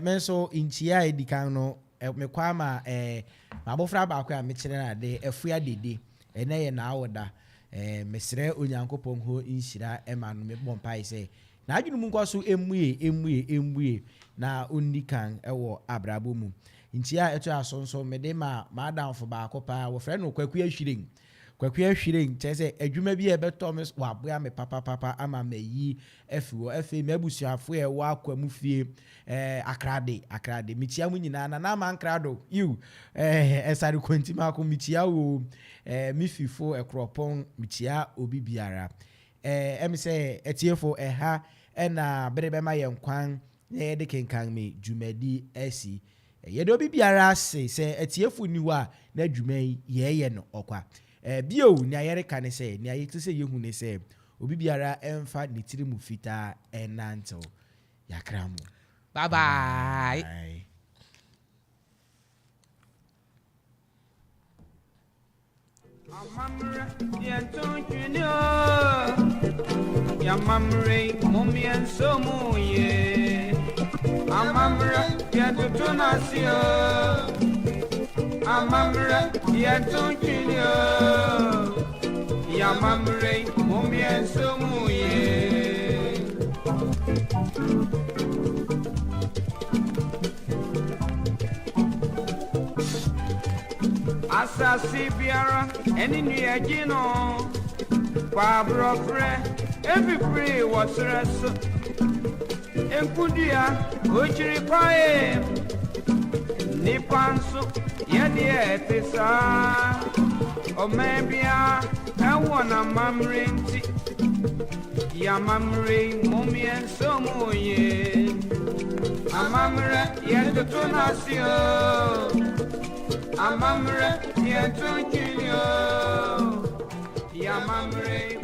menso inchia edikan no me kwa ma abofra ba kwa me kire na de afua dede ene ye na awoda mesre onyankopon ho inshira ema no me bompai se na adwunu mu nkoso emue na onnikan ewo abrabo mu ntia eto asonso mede ma adamfo ba akopa wo frɛ no kwaku ahwiren chese adwuma bi ebeto me wa boa me papa ama mayi afiwo afi mabusuafo e wa akwamu fie akrade mitia mu nyina na ma ankrado esare kwantima ko mitia wo mififo ekropon mitia obi biara em se etiefo ha na berebe ma yenkwan ye de Kenkan Me dwumadi asi ye de obi biara se se etiefo ni wa na dwumai ye no okwa bio ni ayereka ne se ni ayete se yehu ne se obi biara emfa ne tiri mu fita enanto yakramu. Bye bye. Amamre yentonjunyo Yamamre mummy and somuye Amamre yentonasio Amamre yentonjunyo Yamamre mummy and somuye Asasi biara eni ni ejino kwa brofre every free was rest enkudia ochiri pae ni panso yedi etisa o mebia ewona mamrenti ya mamre mummy enso moye amamre yedo tonasio Amamre, yet to kill you. Yamamre,